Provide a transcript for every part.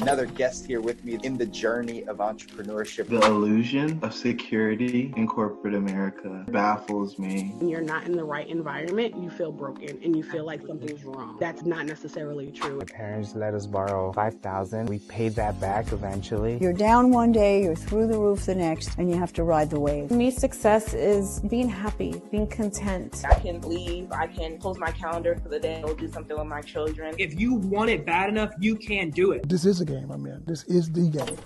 Another guest here with me in the journey of entrepreneurship. The illusion of security in corporate America baffles me. When you're not in the right environment, you feel broken and you feel like something's wrong. That's not necessarily true. My parents let us borrow $5,000. We paid that back eventually. You're down one day, you're through the roof the next, and you have to ride the wave. For me, success is being happy, being content. I can leave, I can close my calendar for the day, go do something with my children. If you want it bad enough, you can do it. This is a game I'm in. This is the game.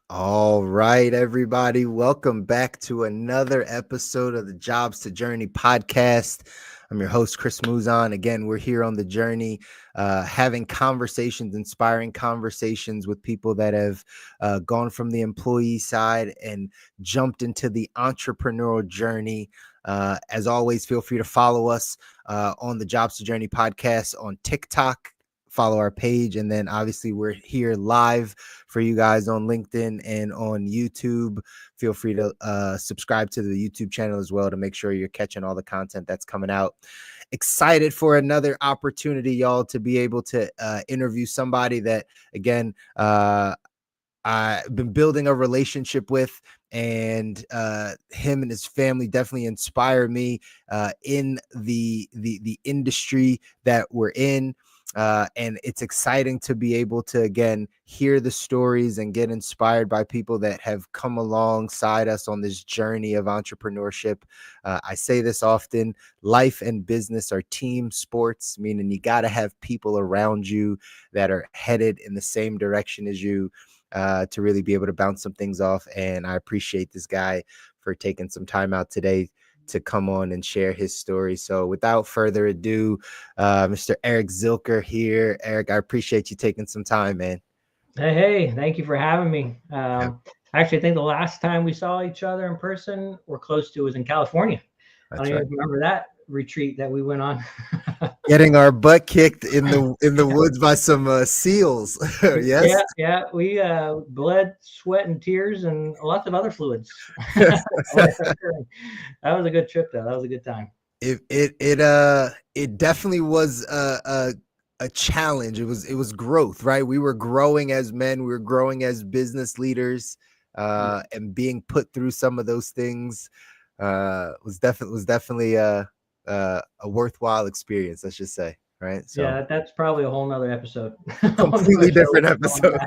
All right, everybody. Welcome back to another episode of the Jobs to Journey podcast. I'm your host, Chris Muzan. Again, we're here on the journey, having conversations, inspiring conversations with people that have gone from the employee side and jumped into the entrepreneurial journey. As always, feel free to follow us on the Jobs to Journey podcast on TikTok. Follow our page, and then obviously we're here live for you guys on LinkedIn and on YouTube. Feel free to subscribe to the YouTube channel as well to make sure you're catching all the content that's coming out. Excited for another opportunity, y'all, to be able to interview somebody that, again, I've been building a relationship with, and him and his family definitely inspire me in the industry that we're in. And it's exciting to be able to, again, hear the stories and get inspired by people that have come alongside us on this journey of entrepreneurship. I say this often, life and business are team sports, meaning you got to have people around you that are headed in the same direction as you to really be able to bounce some things off. And I appreciate this guy for taking some time out today to come on and share his story. So without further ado, Mr. Eric Zylker here. Eric, I appreciate you taking some time, man. Hey, thank you for having me. Actually, I think the last time we saw each other in person or close to was in California. That's I don't right. even remember that retreat that we went on. Getting our butt kicked in the woods by some seals. Yes. Yeah. We bled, sweat, and tears, and lots of other fluids. That was a good trip, though. That was a good time. It definitely was a challenge. It was growth, right? We were growing as men. We were growing as business leaders, and being put through some of those things was definitely a worthwhile experience, let's just say, right? So yeah, that's probably a whole nother episode. Completely different episode.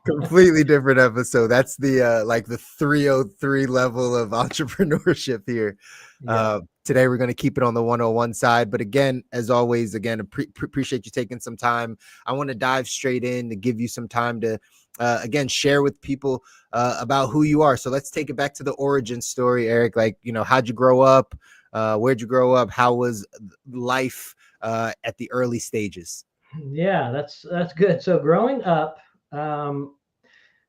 Completely different episode. That's the like the 303 level of entrepreneurship here. Yeah. Today we're going to keep it on the 101 side, but again, as always, appreciate you taking some time. I want to dive straight in to give you some time to again share with people about who you are. So let's take it back to the origin story, Eric. Like, how'd you grow up? Where'd you grow up? How was life at the early stages? Yeah, that's good. So growing up,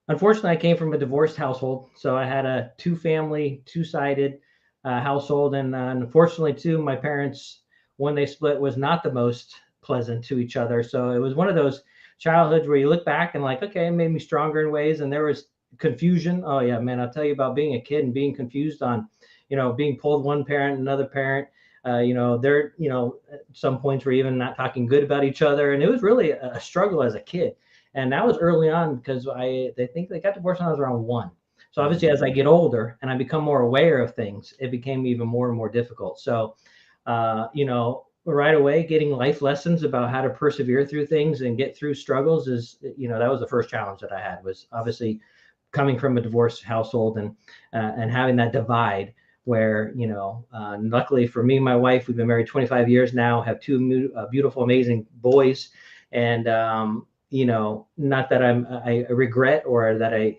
unfortunately, I came from a divorced household. So I had a two-sided household. And unfortunately, too, my parents, when they split, was not the most pleasant to each other. So it was one of those childhoods where you look back and like, okay, it made me stronger in ways. And there was confusion. Oh, yeah, man, I'll tell you about being a kid and being confused on being pulled one parent, another parent, they're, at some points we're even not talking good about each other. And it was really a struggle as a kid. And that was early on because they think they got divorced when I was around 1. So obviously as I get older and I become more aware of things, it became even more and more difficult. So, right away, getting life lessons about how to persevere through things and get through struggles is, that was the first challenge that I had, was obviously coming from a divorced household and having that divide. Where, luckily for me and my wife, we've been married 25 years now, have 2 beautiful, amazing boys. And, not that I regret or that I,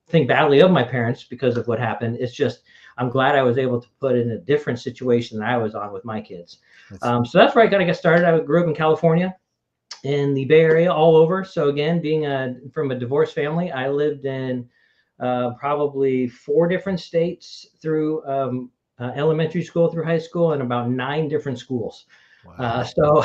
think badly of my parents because of what happened. It's just, I'm glad I was able to put in a different situation than I was on with my kids. So that's where I kind of got started. I grew up in California, in the Bay Area, all over. So again, being from a divorced family, I lived in probably 4 different states through elementary school through high school, and about 9 different schools. Wow. So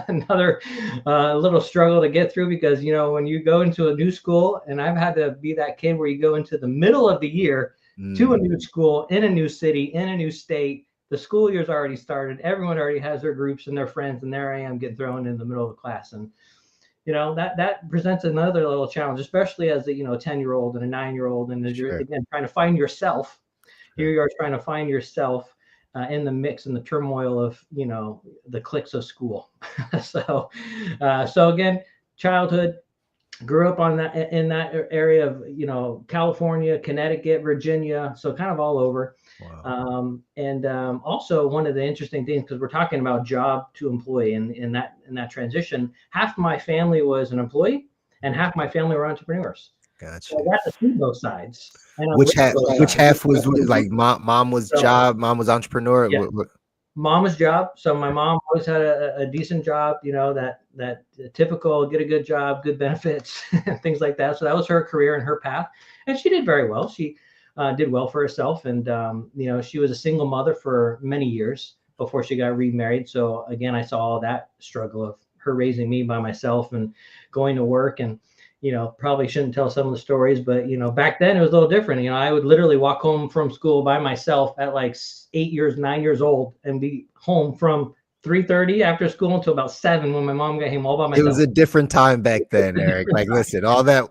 another little struggle to get through, because, when you go into a new school, and I've had to be that kid where you go into the middle of the year to a new school, in a new city, in a new state, the school year's already started. Everyone already has their groups and their friends, and there I am getting thrown in the middle of the class. And that presents another little challenge, especially as a 10-year-old and a 9-year-old, and as you're again trying to find yourself. Here you are trying to find yourself in the mix and the turmoil of the cliques of school. So again, childhood, grew up in that area of California, Connecticut, Virginia, so kind of all over. Wow. Also one of the interesting things, because we're talking about job to employee, and in that transition, half my family was an employee and half my family were entrepreneurs. Gotcha. So I got to see both sides. And which half was like mom was entrepreneur? Yeah. Mom was job. So my mom always had a decent job, that typical, get a good job, good benefits, things like that. So that was her career and her path. And she did very well. She did well for herself. And, she was a single mother for many years before she got remarried. So again, I saw all that struggle of her raising me by myself and going to work. And, probably shouldn't tell some of the stories, but, back then it was a little different. I would literally walk home from school by myself at like 9 years old and be home from 3:30 after school until about 7 when my mom got home all by myself. It was a different time back then, Eric. Like, listen, all that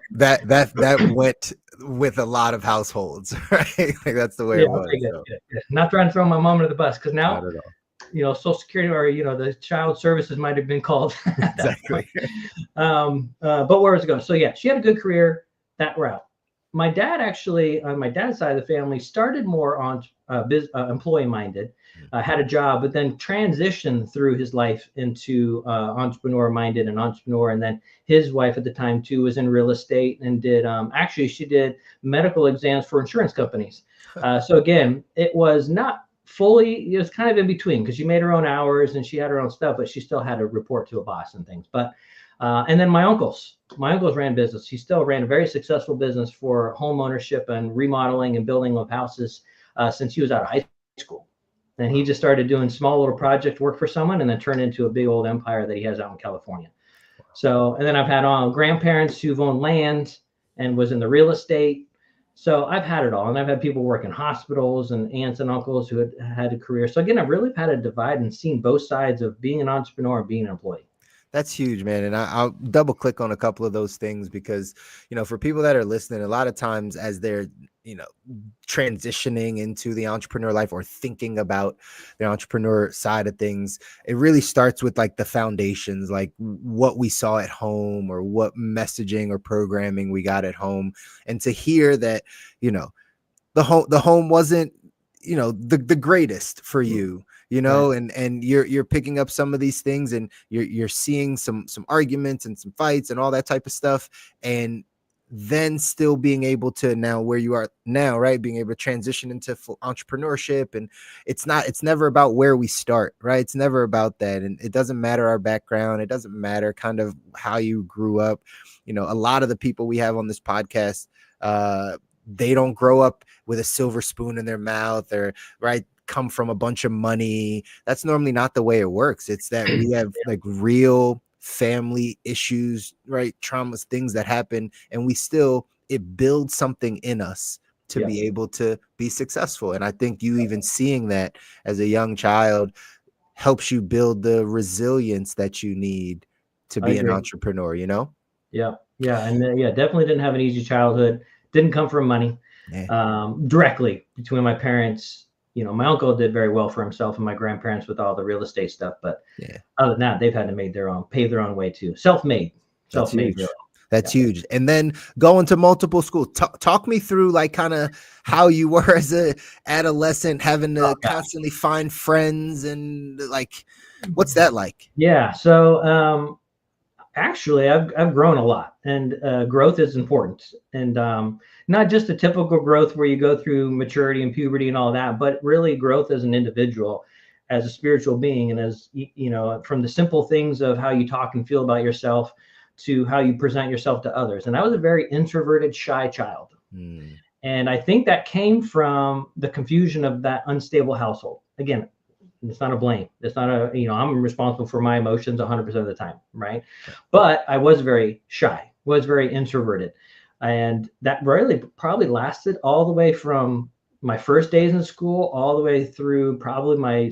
went with a lot of households, right? Like that's the way it was. Good. Not trying to throw my mom under the bus, because now, Social Security or, the child services might have been called. Exactly. But where was it going? So yeah, she had a good career that route. My dad actually, on my dad's side of the family, started more on employee minded, had a job, but then transitioned through his life into entrepreneur minded and entrepreneur. And then his wife at the time too was in real estate and did she did medical exams for insurance companies. So again, it was not fully, it was kind of in between, because she made her own hours and she had her own stuff, but she still had to report to a boss and things. But and then my uncles ran business. He still ran a very successful business for home ownership and remodeling and building of houses since he was out of high school. And he just started doing small little project work for someone and then turned into a big old empire that he has out in California. So, and then I've had grandparents who've owned land and was in the real estate. So I've had it all. And I've had people work in hospitals and aunts and uncles who had a career. So again, I've really had a divide and seen both sides of being an entrepreneur and being an employee. That's huge, man. And I'll double click on a couple of those things because, for people that are listening, a lot of times as they're, transitioning into the entrepreneur life or thinking about the entrepreneur side of things, it really starts with like the foundations, like what we saw at home or what messaging or programming we got at home. And to hear that, the home wasn't, the greatest for you. And you're picking up some of these things and you're seeing some arguments and some fights and all that type of stuff. And then still being able to now where you are now, right? Being able to transition into full entrepreneurship. And it's never about where we start, right? It's never about that. And it doesn't matter our background. It doesn't matter kind of how you grew up. A lot of the people we have on this podcast, they don't grow up with a silver spoon in their mouth or come from a bunch of money. That's normally not the way it works. It's that we have like real family issues, right? Traumas, things that happen, and it builds something in us to be able to be successful. And I think you even seeing that as a young child helps you build the resilience that you need to be an entrepreneur, Yeah. And definitely didn't have an easy childhood. Didn't come from money directly between my parents. My uncle did very well for himself and my grandparents with all the real estate stuff. But other than that, they've had to pave their own way too. Self-made. Really. That's huge. And then going to multiple schools. Talk me through like kind of how you were as a adolescent, having to constantly find friends and like, what's that like? Yeah. So actually, I've grown a lot, and growth is important. And not just the typical growth where you go through maturity and puberty and all that, but really growth as an individual, as a spiritual being, and as, from the simple things of how you talk and feel about yourself to how you present yourself to others. And I was a very introverted, shy child. And I think that came from the confusion of that unstable household. Again, it's not a blame. It's not I'm responsible for my emotions 100% of the time, right? But I was very shy, was very introverted. And that really probably lasted all the way from my first days in school all the way through probably my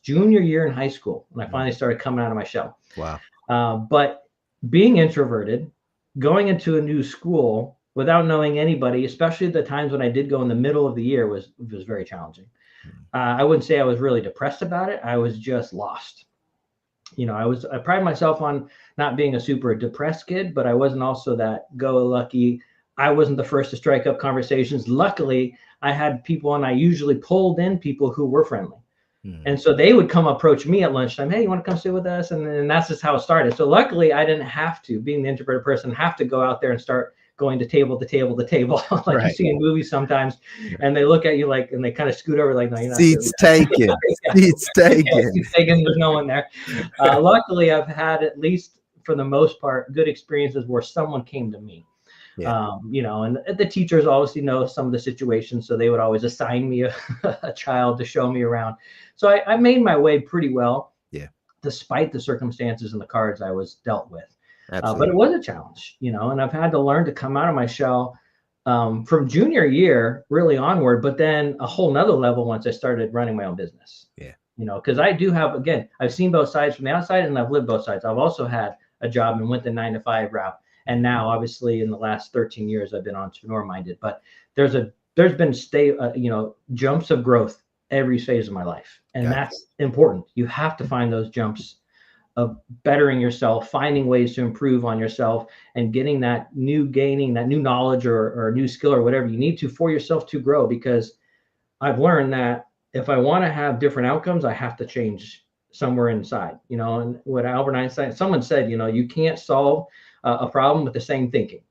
junior year in high school when I finally started coming out of my shell. Wow. But being introverted, going into a new school without knowing anybody, especially at the times when I did go in the middle of the year, was very challenging. I wouldn't say I was really depressed about it. I was just lost. I pride myself on not being a super depressed kid, but I wasn't also that go-lucky. I wasn't the first to strike up conversations. Luckily, I had people, and I usually pulled in people who were friendly. And so they would come approach me at lunchtime. Hey, you want to come sit with us? And that's just how it started. So luckily, I didn't have to, being the introverted person, have to go out there and start going to table to table to table, like you see in movies sometimes. And they look at you like, and they kind of scoot over like, no, you're not. Seats taken. Seats taken. Seats taken. There's no one there. Luckily, I've had, at least for the most part, good experiences where someone came to me. And the teachers obviously know some of the situations, so they would always assign me a child to show me around. So I made my way pretty well, despite the circumstances and the cards I was dealt with. But it was a challenge, and I've had to learn to come out of my shell from junior year really onward, but then a whole nother level once I started running my own business. Because I do have, again, I've seen both sides from the outside and I've lived both sides. I've also had a job and went the 9-to-5 route. And now, obviously, in the last 13 years, I've been entrepreneur minded. But there's been jumps of growth every phase of my life, and that's important. You have to find those jumps of bettering yourself, finding ways to improve on yourself, and gaining that new knowledge or new skill or whatever you need to for yourself to grow. Because I've learned that if I want to have different outcomes, I have to change somewhere inside. And what Albert Einstein, someone said, you can't solve a problem with the same thinking,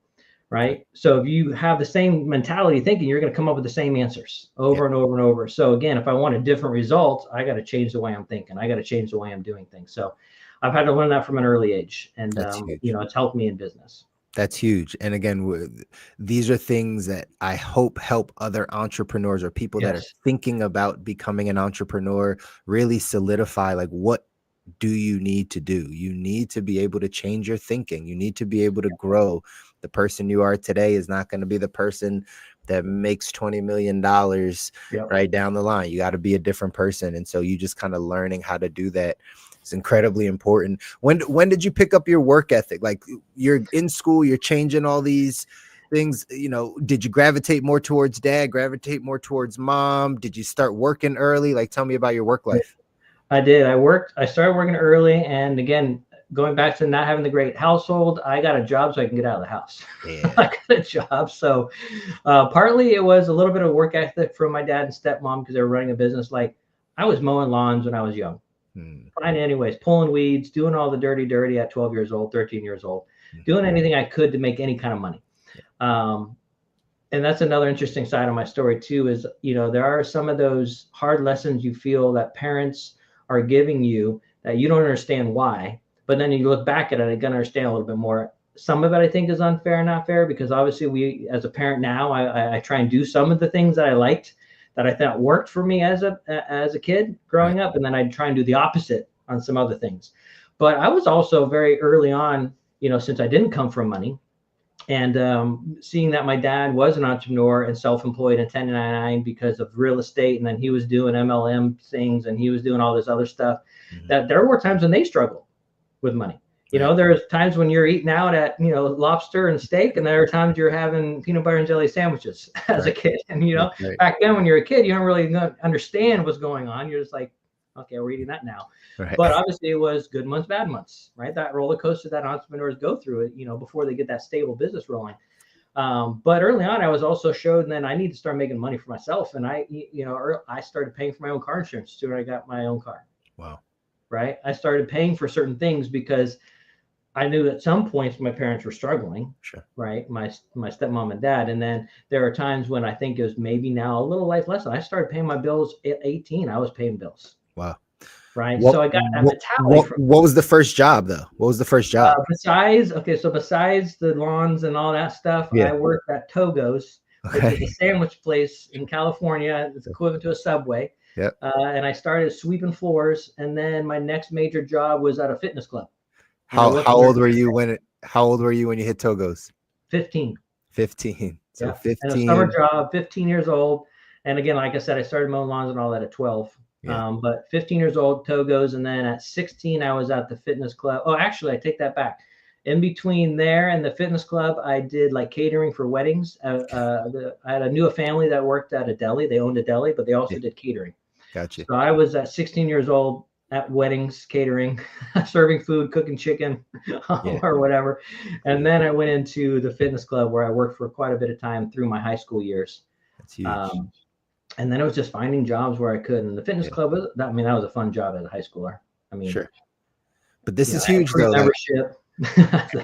right? So if you have the same mentality thinking, you're going to come up with the same answers over and over and over. So again, if I want a different result, I got to change the way I'm thinking. I got to change the way I'm doing things. So I've had to learn that from an early age, and it's helped me in business. That's huge. And again, these are things that I hope help other entrepreneurs or people that are thinking about becoming an entrepreneur really solidify, like, what do you need to do? You need to be able to change your thinking. You need to be able to grow. The person you are today is not going to be the person that makes $20 million right down the line. You got to be a different person. And so you just kind of learning how to do that is incredibly important. When did you pick up your work ethic? Like, you're in school, you're changing all these things, did you gravitate more towards dad, gravitate more towards mom? Did you start working early? Like, tell me about your work life. I did. I started working early, and again, going back to not having the great household, I got a job so I can get out of the house. I got a job. So partly it was a little bit of work ethic from my dad and stepmom, because they were running a business. Like, I was mowing lawns when I was young. Finding anyways, pulling weeds, doing all the dirty at 12 years old, 13 years old, doing anything I could to make any kind of money. And that's another interesting side of my story too, is, there are some of those hard lessons you feel that parents are giving you that you don't understand why, but then you look back at it and gonna understand a little bit more. Some of it I think is unfair and not fair, because obviously we, as a parent now, I try and do some of the things that I liked, that I thought worked for me as a kid growing up, and then I'd try and do the opposite on some other things. But I was also very early on, since I didn't come from money, and seeing that my dad was an entrepreneur and self-employed and 1099 because of real estate, and then he was doing MLM things and he was doing all this other stuff, that there were times when they struggled with money. There's times when you're eating out at, lobster and steak, and there are times you're having peanut butter and jelly sandwiches as a kid. And, back then when you're a kid, you don't really understand what's going on. You're just like, okay, we're eating that now. But obviously it was good months, bad months, right? That roller coaster that entrepreneurs go through it, before they get that stable business rolling. But early on, I was also showed, and then I need to start making money for myself. And I started paying for my own car insurance as soon as I got my own car. Wow. Right. I started paying for certain things because I knew at some points my parents were struggling. Right. My stepmom and dad. And then there are times when I think it was maybe now a little life lesson. I started paying my bills at 18. I was paying bills. Wow. Right. So I got that mentality. What was the first job though? What was the first job? Besides the lawns and all that stuff, I worked at Togo's, which is a sandwich place in California. It's equivalent to a Subway. And I started sweeping floors, and then my next major job was at a fitness club. How old were you when you hit Togo's? 15. 15. So 15. And a summer job, 15 years old. And again, like I said, I started mowing lawns and all that at 12. Yeah. But 15 years old, Togos. And then at 16, I was at the fitness club. Oh, actually, I take that back. In between there and the fitness club, I did like catering for weddings. I knew a family that worked at a deli. They owned a deli, but they also did catering. Gotcha. So I was at 16 years old at weddings, catering, serving food, cooking chicken or whatever. And then I went into the fitness club where I worked for quite a bit of time through my high school years. That's huge. And then it was just finding jobs where I could. And the fitness club that was a fun job as a high schooler. I mean, sure. But this is huge though. Membership.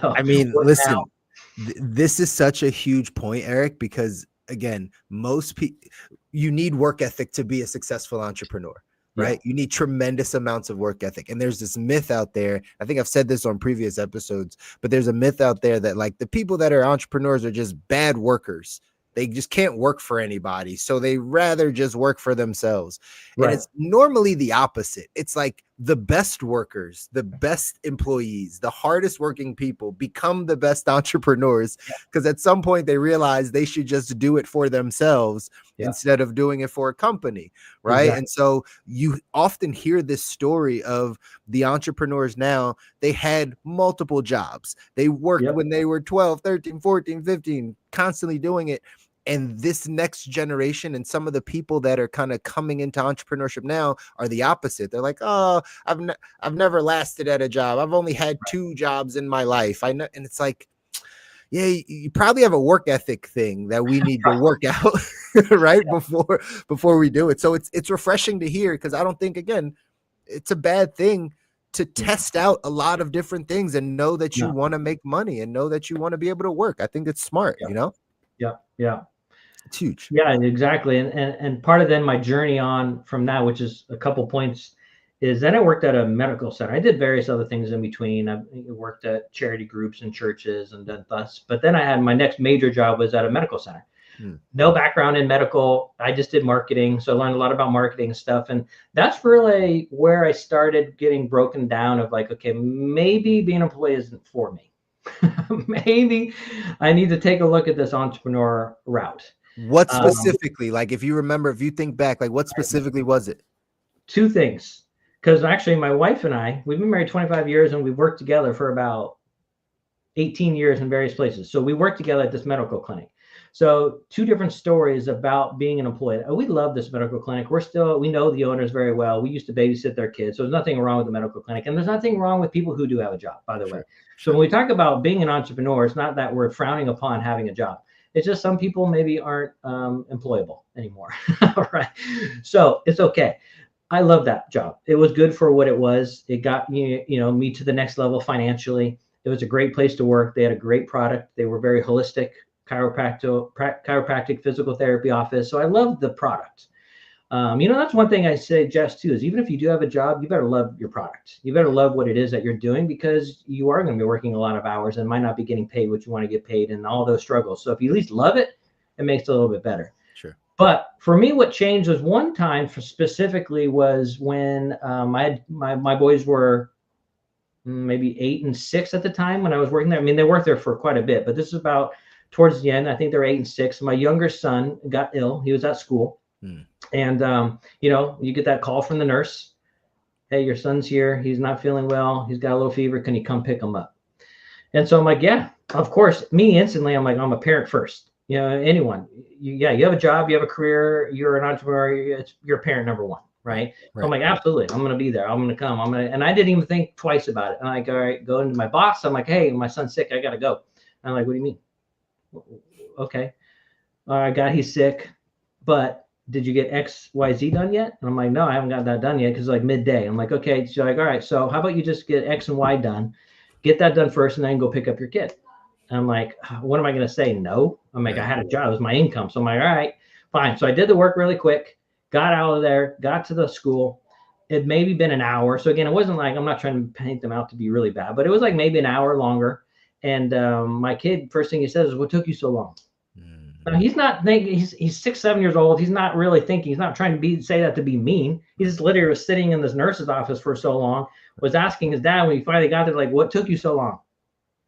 I mean, listen, this is such a huge point, Eric, because again, most people, you need work ethic to be a successful entrepreneur, right? You need tremendous amounts of work ethic. And there's this myth out there. I think I've said this on previous episodes, but there's a myth out there that like the people that are entrepreneurs are just bad workers. They just can't work for anybody. So they rather just work for themselves. And it's normally the opposite. It's like the best workers, the best employees, the hardest working people become the best entrepreneurs because at some point they realize they should just do it for themselves instead of doing it for a company. Right. And so you often hear this story of the entrepreneurs now, they had multiple jobs. They worked when they were 12, 13, 14, 15, constantly doing it. And this next generation and some of the people that are kind of coming into entrepreneurship now are the opposite. They're like, oh, I've never lasted at a job. I've only had 2 jobs in my life. I know. And it's like, yeah, you probably have a work ethic thing that we need to work out right before we do it. So it's refreshing to hear because I don't think, again, it's a bad thing to test out a lot of different things and know that you want to make money and know that you want to be able to work. I think it's smart, you know? Yeah. It's huge. Yeah, exactly. And part of then my journey on from that, which is a couple points, is then I worked at a medical center. I did various other things in between. I worked at charity groups and churches and done thus. But then I had my next major job was at a medical center. No background in medical. I just did marketing. So I learned a lot about marketing stuff. And that's really where I started getting broken down of like, okay, maybe being an employee isn't for me. Maybe I need to take a look at this entrepreneur route. What specifically, like if you remember, if you think back, like what specifically was it? 2 things. Because actually my wife and I, we've been married 25 years and we've worked together for about 18 years in various places. So we worked together at this medical clinic. So 2 different stories about being an employee. We love this medical clinic. We know the owners very well. We used to babysit their kids. So there's nothing wrong with the medical clinic. And there's nothing wrong with people who do have a job, by the way. So when we talk about being an entrepreneur, it's not that we're frowning upon having a job. It's just some people maybe aren't employable anymore. All right. So it's okay. I love that job. It was good for what it was. It got me to the next level financially. It was a great place to work. They had a great product. They were very holistic, chiropractic physical therapy office. So I loved the product. That's one thing I suggest too, is even if you do have a job, you better love your product. You better love what it is that you're doing because you are going to be working a lot of hours and might not be getting paid what you want to get paid and all those struggles. So if you at least love it, it makes it a little bit better. Sure. But for me, what changed was one time specifically was when my boys were maybe 8 and 6 at the time when I was working there. I mean, they worked there for quite a bit, but this is about towards the end. I think they were 8 and 6. My younger son got ill. He was at school. And, you get that call from the nurse. Hey, your son's here. He's not feeling well. He's got a little fever. Can you come pick him up? And so I'm like, yeah, of course. Me instantly, I'm like, I'm a parent first. Anyone. You have a job, you have a career, you're an entrepreneur. You're parent number one, right? So I'm like, absolutely. I'm going to be there. I'm going to come. And I didn't even think twice about it. And I go, all right, go into my boss. I'm like, hey, my son's sick. I got to go. And I'm like, what do you mean? Okay. All right, he's sick, but did you get X, Y, Z done yet? And I'm like, no, I haven't got that done yet because it's like midday. I'm like, okay. So like, all right, so how about you just get X and Y done, get that done first, and then go pick up your kid. And I'm like, what am I going to say? No. I'm like, I had a job. It was my income. So I'm like, all right, fine. So I did the work really quick, got out of there, got to the school. It maybe been an hour. So again, it wasn't like, I'm not trying to paint them out to be really bad, but it was like maybe an hour longer. And my kid, first thing he says is, what took you so long? Now, he's not thinking, he's 6, 7 years old. He's not really thinking, he's not trying to say that to be mean. He just literally was sitting in this nurse's office for so long, was asking his dad when he finally got there, like, what took you so long?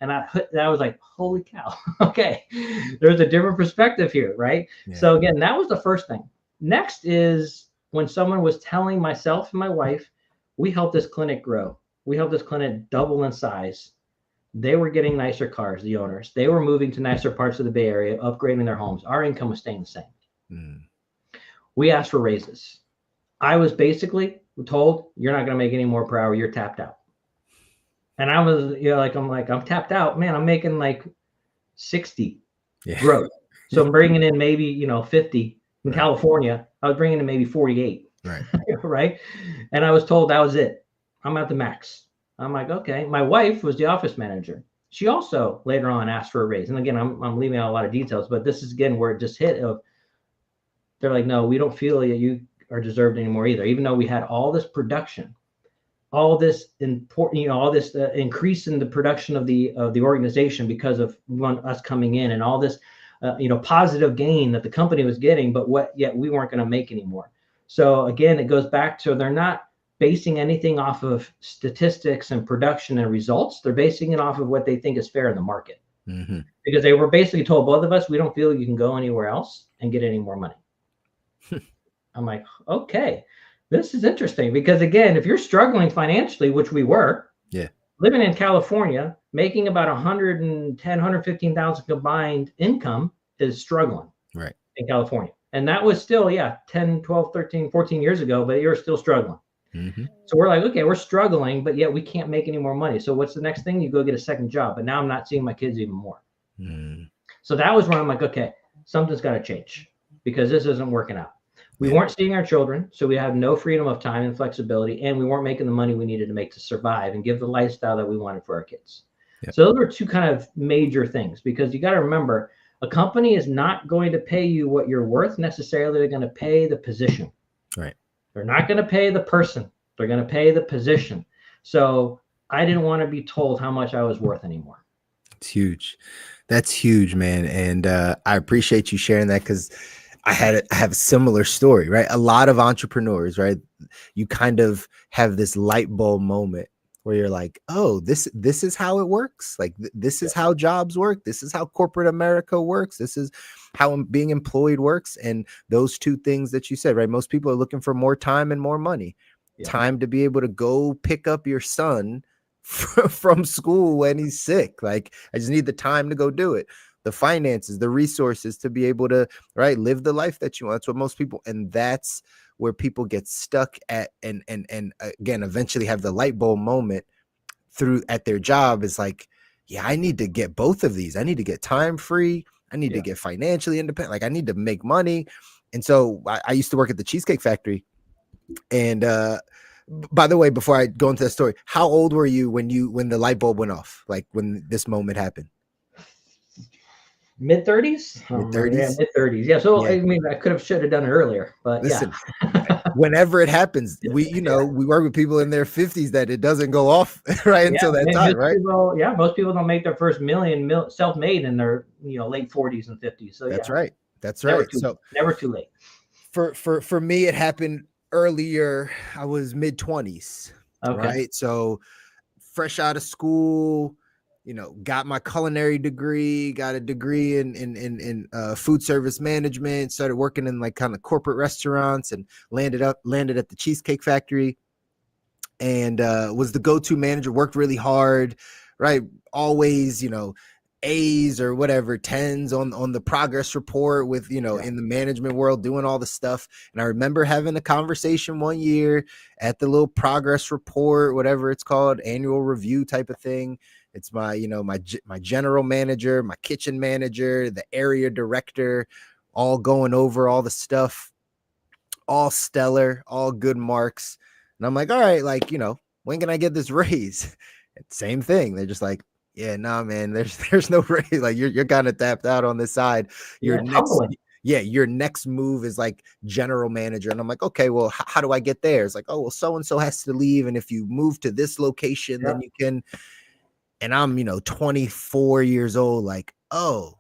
And I was like, holy cow. Okay. There's a different perspective here. Right. Yeah. So again, that was the first thing. Next is when someone was telling myself and my wife, we helped this clinic grow. We helped this clinic double in size. They were getting nicer cars, the owners. They were moving to nicer parts of the Bay Area, upgrading their homes. Our income was staying the same. We asked for raises. I was basically told, you're not going to make any more per hour. You're tapped out. And I was, I'm tapped out. Man, I'm making like 60 gross. So I'm bringing in maybe, 50 in California. I was bringing in maybe 48. Right. Right. And I was told that was it. I'm at the max. I'm like, okay. My wife was the office manager. She also later on asked for a raise. And again, I'm leaving out a lot of details, but this is again where it just hit of, they're like, no, we don't feel you are deserved anymore either. Even though we had all this production, all this important, all this increase in the production of the organization because of us coming in and all this, positive gain that the company was getting, but yet we weren't going to make anymore. So again, it goes back to, they're not basing anything off of statistics and production and results. They're basing it off of what they think is fair in the market. Because they were basically told, both of us, we don't feel you can go anywhere else and get any more money. I'm like, okay, this is interesting, because again, if you're struggling financially, which we were, living in California, making about 115,000 combined income is struggling in California. And that was still, 10, 12, 13, 14 years ago, but you're still struggling. So we're like, okay, we're struggling, but yet we can't make any more money. So what's the next thing? You go get a second job. But now I'm not seeing my kids even more. So that was when I'm like, okay, something's got to change, because this isn't working out. We weren't seeing our children, so we had no freedom of time and flexibility, and we weren't making the money we needed to make to survive and give the lifestyle that we wanted for our kids. So those were two kind of major things, because you got to remember, a company is not going to pay you what you're worth necessarily. They're going to pay the position. They're not going to pay the person. They're going to pay the position. So I didn't want to be told how much I was worth anymore. It's huge. That's huge, man. And I appreciate you sharing that, because I have a similar story, right? A lot of entrepreneurs, right? You kind of have this light bulb moment where you're like, oh, this is how it works. Like, this is how jobs work. This is how corporate America works. This is how being employed works. And those two things that you said, right? Most people are looking for more time and more money. Time to be able to go pick up your son from school when he's sick. Like, I just need the time to go do it. The finances, the resources to be able to, live the life that you want. That's what most people, and that's where people get stuck at, and again, eventually have the light bulb moment at their job is like, I need to get both of these. I need to get time free. I need to get financially independent. Like, I need to make money. And so I used to work at the Cheesecake Factory. And by the way, before I go into that story, how old were you when the light bulb went off? Like, when this moment happened? Mid-30s? Mid-30s? Mid-30s. So I mean, I should have done it earlier, but listen, whenever it happens, we work with people in their 50s that it doesn't go off until that time, right? Most people don't make their first million self-made in their late 40s and 50s. So that's right. So never too late. For me, it happened earlier. I was mid-20s, right? So fresh out of school, got my culinary degree, got a degree in food service management, started working in like kind of corporate restaurants, and landed at the Cheesecake Factory, and was the go-to manager, worked really hard, right? Always, A's or whatever, 10s on the progress report with, in the management world, doing all the stuff. And I remember having a conversation one year at the little progress report, whatever it's called, annual review type of thing. It's my general manager, my kitchen manager, the area director, all going over all the stuff, all stellar, all good marks. And I'm like, all right, like, when can I get this raise? Same thing. They're just like, man, there's no raise. Like, you're kind of tapped out on this side. Your next move is like general manager. And I'm like, okay, well, how do I get there? It's like, oh, well, so-and-so has to leave. And if you move to this location, then you can. And I'm, 24 years old, like, oh,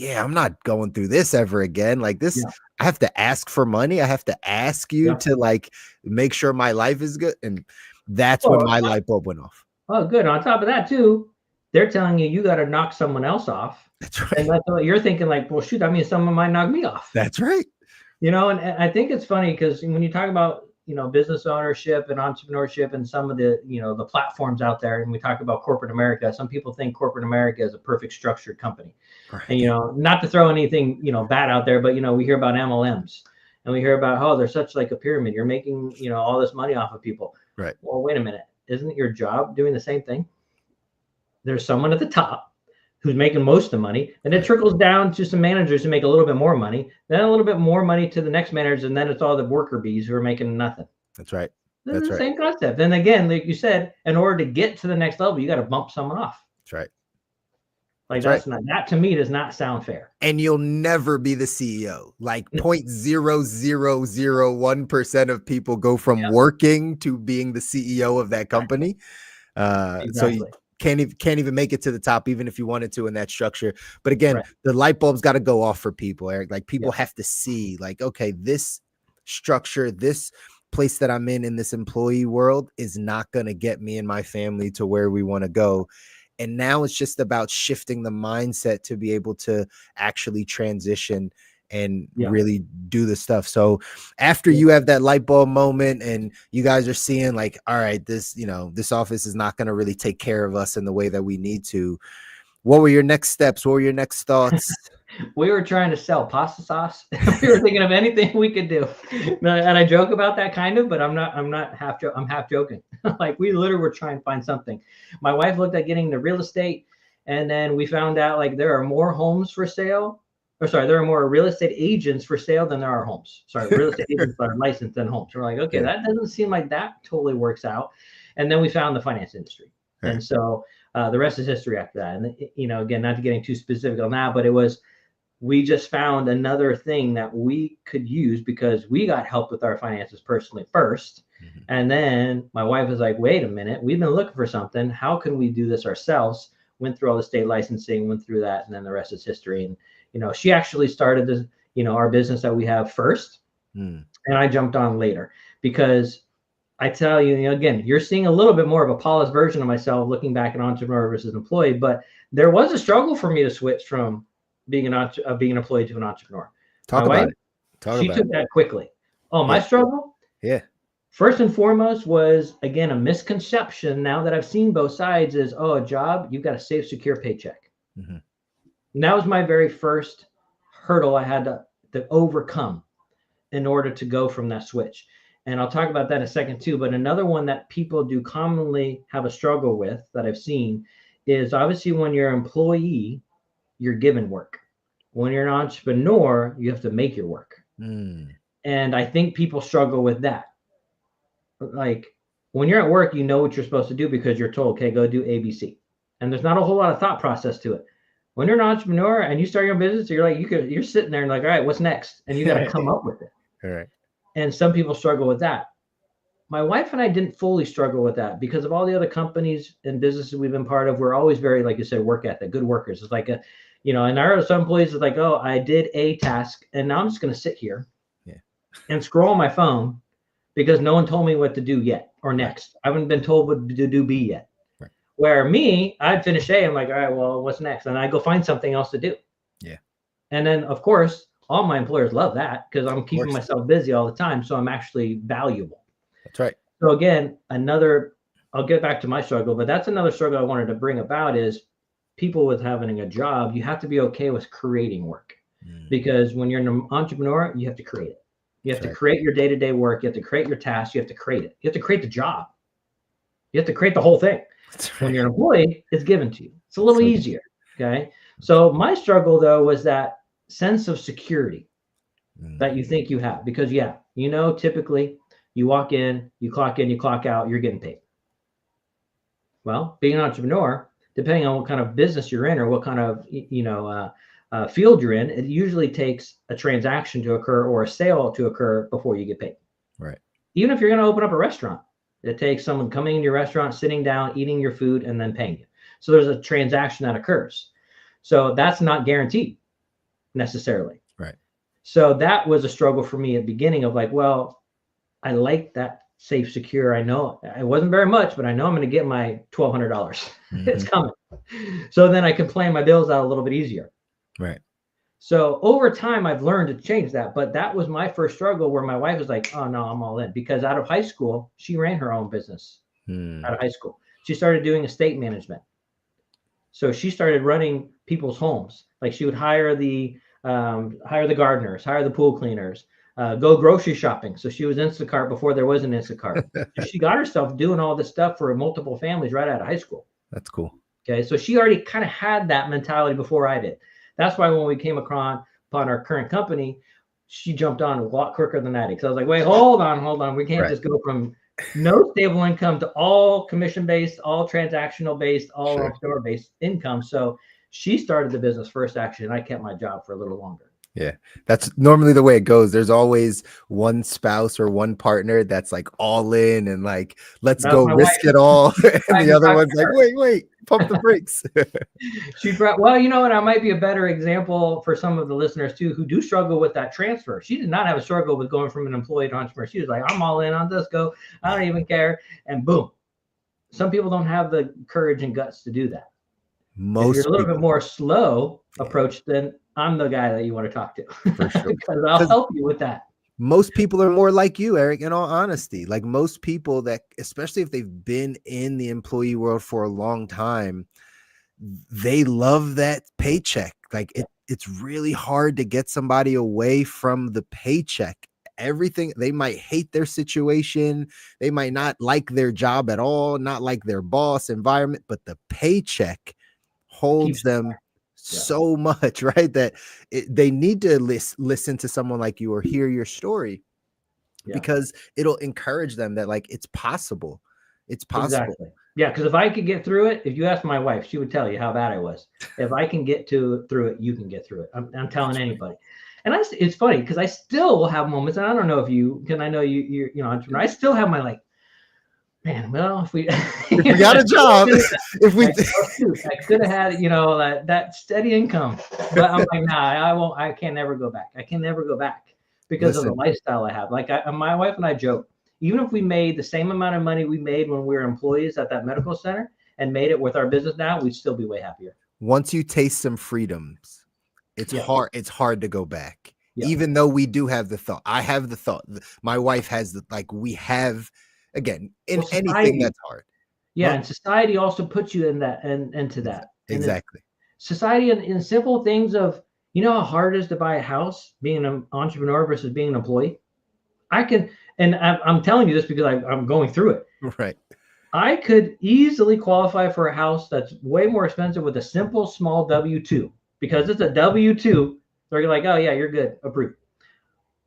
I'm not going through this ever again. Like this, I have to ask for money. I have to ask you to like make sure my life is good. And that's when my light bulb went off. Oh, good. On top of that, too, they're telling you got to knock someone else off. That's right. And that's what you're thinking, like, well, shoot, I mean, someone might knock me off. That's right. And I think it's funny because when you talk about, business ownership and entrepreneurship and some of the, the platforms out there, and we talk about corporate America, some people think corporate America is a perfect structured company. Right. And, not to throw anything, bad out there, but, we hear about MLMs and we hear about, oh, they're such like a pyramid. You're making, all this money off of people. Right. Well, wait a minute. Isn't your job doing the same thing? There's someone at the top who's making most of the money, and it trickles down to some managers who make a little bit more money, then a little bit more money to the next managers, and then it's all the worker bees who are making nothing. That's right. That's the same concept. And again, like you said, in order to get to the next level, you got to bump someone off. That's right. Like that's not, that to me does not sound fair. And you'll never be the CEO. Like 0.0001% of people go from working to being the CEO of that company. Exactly. So you can't even make it to the top, even if you wanted to in that structure. But again, the light bulb's got to go off for people, Eric. Like people have to see like, okay, this structure, this place that I'm in this employee world is not going to get me and my family to where we want to go. And now it's just about shifting the mindset to be able to actually transition and really do the stuff. So after you have that light bulb moment and you guys are seeing like, all right, this office is not going to really take care of us in the way that we need to. What were your next steps? What were your next thoughts? We were trying to sell pasta sauce. We were thinking of anything we could do. And I joke about that kind of, but I'm half joking. Like we literally were trying to find something. My wife looked at getting the real estate, and then we found out like there are more homes for sale. There are more real estate agents for sale than there are homes. Real estate agents that are licensed than homes. We're like, okay, that doesn't seem like that totally works out. And then we found the finance industry. Right. And so the rest is history after that. And, again, not to getting too specific on that, but we just found another thing that we could use because we got help with our finances personally first. Mm-hmm. And then my wife was like, wait a minute, we've been looking for something. How can we do this ourselves? Went through all the state licensing, went through that, and then the rest is history. And, she actually started this, our business that we have first. And I jumped on later because I tell you, again, you're seeing a little bit more of a polished version of myself looking back at entrepreneur versus employee, but there was a struggle for me to switch from being an employee to an entrepreneur. Talk about it. She took that quickly. Oh, my struggle? Yeah. First and foremost was, again, a misconception now that I've seen both sides is, a job, you've got a safe, secure paycheck. Mm-hmm. And that was my very first hurdle I had to overcome in order to go from that switch. And I'll talk about that in a second too. But another one that people do commonly have a struggle with that I've seen is obviously when you're an employee, you're given work. When you're an entrepreneur, you have to make your work. And I think people struggle with that. Like when you're at work, you know what you're supposed to do because you're told, okay, go do ABC. And there's not a whole lot of thought process to it. When you're an entrepreneur and you start your own business, you're like, you're sitting there and like, all right, what's next? And you got to come up with it. All right. And some people struggle with that. My wife and I didn't fully struggle with that because of all the other companies and businesses we've been part of. We're always very, like you said, work ethic, good workers. It's like and some employees is like, oh, I did a task and now I'm just going to sit here and scroll on my phone because no one told me what to do yet or next. I haven't been told what to do B yet. Right. Where me, I'd finish A. I'm like, all right, well, what's next? And I go find something else to do. Yeah. And then, of course, all my employers love that because I'm keeping myself busy all the time. So I'm actually valuable. That's right. So again, I'll get back to my struggle, but that's another struggle I wanted to bring about is people with having a job, you have to be okay with creating work because when you're an entrepreneur, you have to create it. You have to create your day-to-day work. You have to create your tasks. You have to create it. You have to create the job. You have to create the whole thing. When you're an employee, it's given to you. It's a little easier. Okay. So my struggle though was that sense of security that you think you have because typically you walk in, you clock out, you're getting paid. Well, being an entrepreneur, depending on what kind of business you're in or what kind of, field you're in, it usually takes a transaction to occur or a sale to occur before you get paid. Right. Even if you're going to open up a restaurant, it takes someone coming in your restaurant, sitting down, eating your food, and then paying you. So there's a transaction that occurs. So that's not guaranteed necessarily. Right. So that was a struggle for me at the beginning of like, well, I like that safe, secure. I know it wasn't very much, but I know I'm going to get my $1,200. It's coming. So then I can plan my bills out a little bit easier. Right. So over time, I've learned to change that. But that was my first struggle where my wife was like, oh, no, I'm all in. Because out of high school, she ran her own business out of high school. She started doing estate management. So she started running people's homes. Like she would hire the gardeners, hire the pool cleaners, go grocery shopping. So she was Instacart before there was an Instacart. She got herself doing all this stuff for multiple families right out of high school. That's cool. Okay. So she already kind of had that mentality before I did. That's why when we came upon our current company, she jumped on a lot quicker than I did. Because I was like, wait, hold on. We can't just go from no stable income to all commission-based, all transactional-based, all entrepreneur-based income. So she started the business first, actually, and I kept my job for a little longer. Yeah, that's normally the way it goes. There's always one spouse or one partner that's like all in and like, let's go risk it all. And the other one's like, wait, pump the brakes. Well, you know what? I might be a better example for some of the listeners too, who do struggle with that transfer. She did not have a struggle with going from an employee to entrepreneur. She was like, I'm all in on this, go. I don't even care. And boom. Some people don't have the courage and guts to do that. If you're a little bit more slow approach, then I'm the guy that you want to talk to. For sure. Because I'll help you with that. Most people are more like you, Eric, in all honesty. Like most people that, especially if they've been in the employee world for a long time, they love that paycheck. Like it's really hard to get somebody away from the paycheck. Everything, they might hate their situation. They might not like their job at all, not like their boss environment, but the paycheck holds them so much, right? That they need to listen to someone like you or hear your story because it'll encourage them that like it's possible. It's possible. Exactly. Yeah, because if I could get through it, if you ask my wife, she would tell you how bad I was. If I can get through it, you can get through it. I'm telling anybody. And it's funny because I still will have moments, and I don't know if you can. I know you're entrepreneur. I still have my like, man, well, if we got a job, I could have had, that steady income, but I'm like, nah, I won't. I can never go back. I can never go back because of the lifestyle I have. Like my wife and I joke, even if we made the same amount of money we made when we were employees at that medical center and made it with our business now, we'd still be way happier. Once you taste some freedoms, it's hard. It's hard to go back. Even though we do have the thought. I have the thought. My wife has we have. Again, in anything that's hard. Yeah, and society also puts you in that and into that. Exactly. Society in simple things of, how hard it is to buy a house, being an entrepreneur versus being an employee. I'm telling you this because I'm going through it. Right. I could easily qualify for a house that's way more expensive with a simple, small W-2. Because it's a W-2, they're like, oh yeah, you're good, approved.